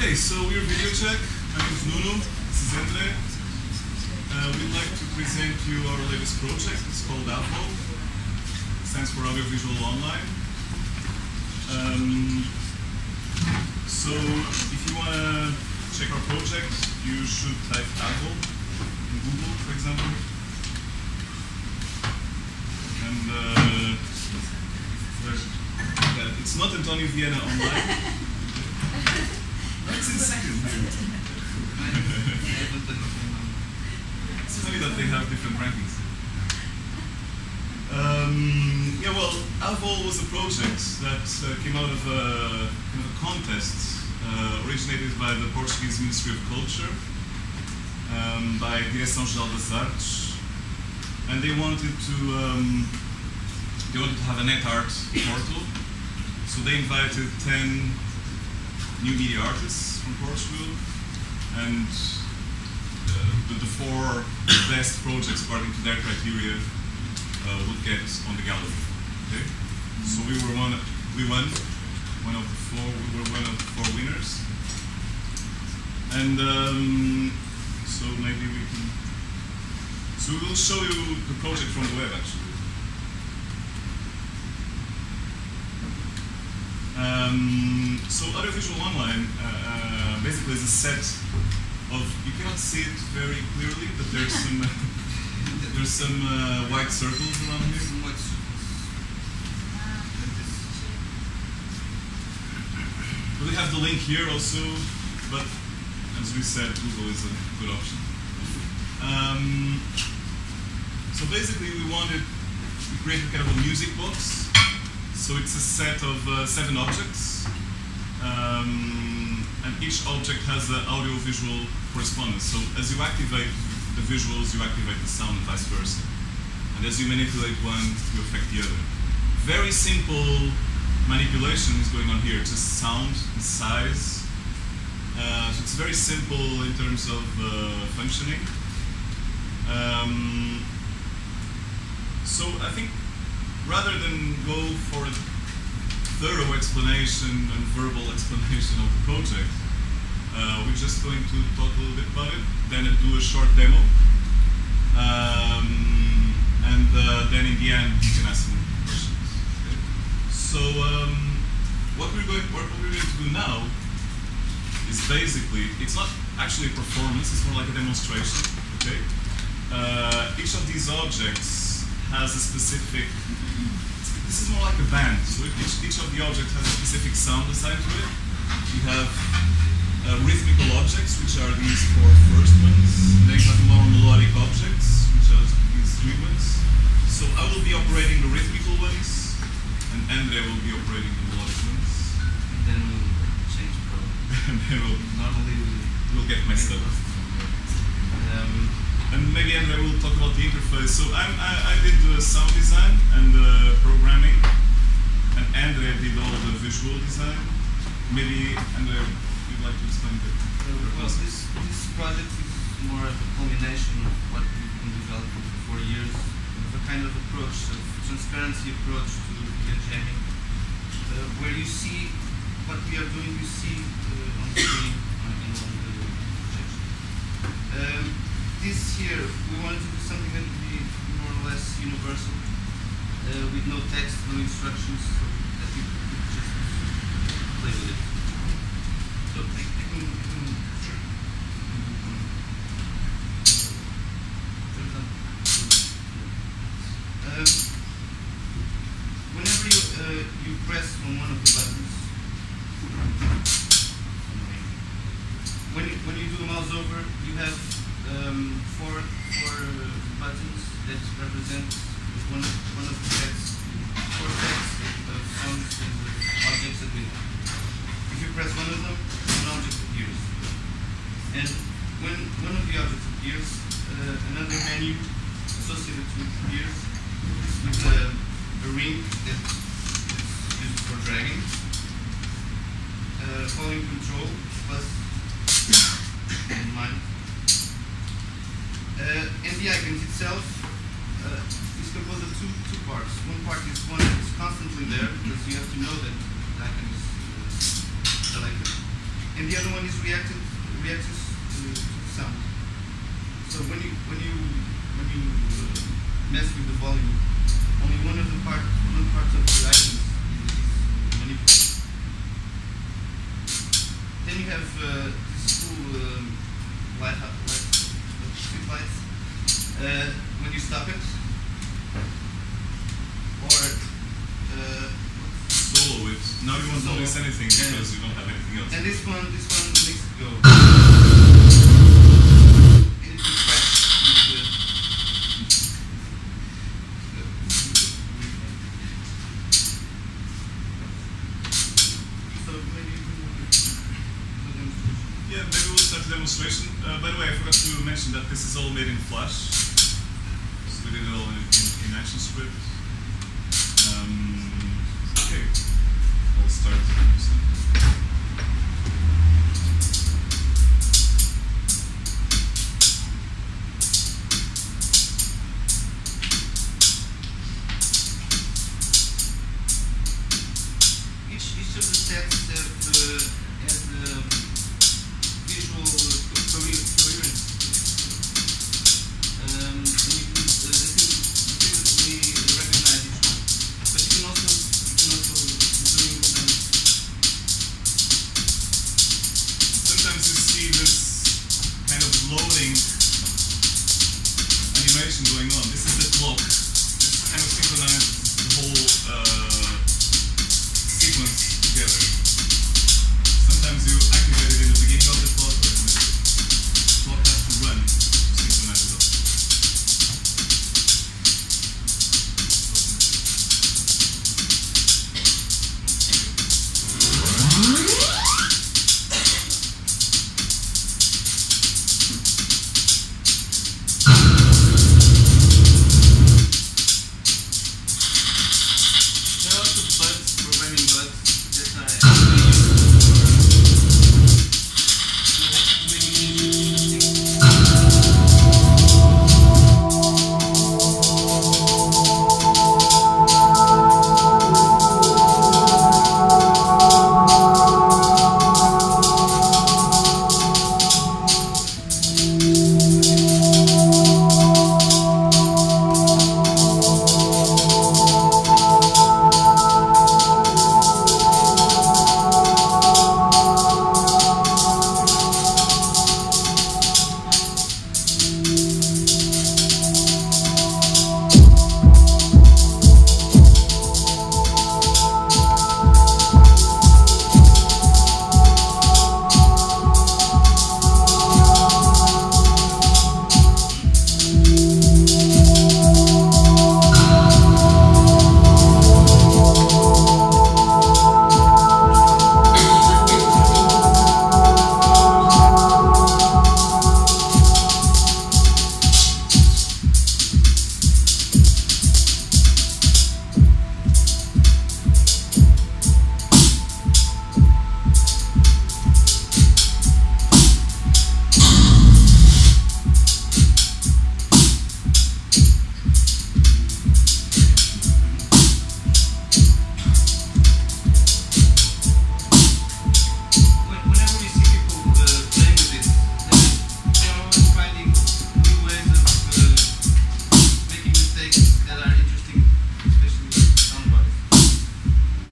Okay, so we're video check. My name is Nuno. This is Andre. We'd like to present you our latest project. It's called AVOL. It stands for Audiovisual Online. So if you want to check our project, you should type AVOL in Google, for example. And it's not Antonio Viena online. It's in second here. It's funny that they have different rankings. Yeah, well, AVOL was a project that came out of a contest originated by the Portuguese Ministry of Culture, by Direção Geral das Artes, and they wanted to have a net art portal. So they invited 10 new media artists from Portugal, and the 4 best projects according to their criteria would get on the gallery. Okay? So we won one of the 4. We were one of the 4 winners, and so maybe we can. So we will show you the project from the web actually. So Audiovisual Online basically is a set of, you cannot see it very clearly, but there's some white circles around here. We have the link here also, but as we said, Google is a good option. So basically we created kind of a music box. So it's a set of 7 objects, and each object has an audio-visual correspondence. So as you activate the visuals, you activate the sound and vice versa. And as you manipulate one, you affect the other. Very simple manipulation is going on here, just sound and size. So it's very simple in terms of functioning. So I think rather than go for a thorough explanation and verbal explanation of the project, we're just going to talk a little bit about it, then do a short demo, and then in the end you can ask some questions. Okay? So what we're going to do now is basically, it's not actually a performance, it's more like a demonstration. Okay? Each of these objects has a specific. This is more like a band, so each of the objects has a specific sound assigned to it. You have rhythmical objects, which are these 4 first ones. And then you have more melodic objects, which are these 3 ones. So I will be operating the rhythmical ones, and Andre will be operating the melodic ones. And then we'll change probably. And then we'll get messed up. And maybe Andre will talk about the interface. So I did the sound design and the programming, and Andre did all the visual design. Maybe Andre, you'd like to explain a bit? Well, this project is more of a culmination of what we've been developing for 4 years, of a kind of approach, of transparency approach to video jamming, where you see what we are doing, you see on the screen and on the projection. This here, we wanted to do something that would be more or less universal, with no text, no instructions, so that you could just play with it. So I can whenever you press on one of the buttons, when you do a mouse over, you have 4 buttons that represent one of the sets, 4 sets of sounds and objects that we have. If you press one of them, an object appears. And when one of the objects appears, another menu associated to it appears with a ring that is used for dragging, volume control, plus and minus. And the icons itself is composed of two parts. One part is one that is constantly there, because you have to know that the icon is selected. and the other one is reactions to sound. So when you mess with the volume, only one parts of the items is manipulated. Then you have these two street lights. When you stop it, or solo it. Now you won't notice anything because you don't have anything else. And this one makes it go. And it can crash with the so maybe you can do a demonstration. Yeah, maybe we'll start the demonstration. By the way, I forgot to mention that this is all made in Flash. So we did it all in ActionScript. Okay, I'll start. Each of the sets has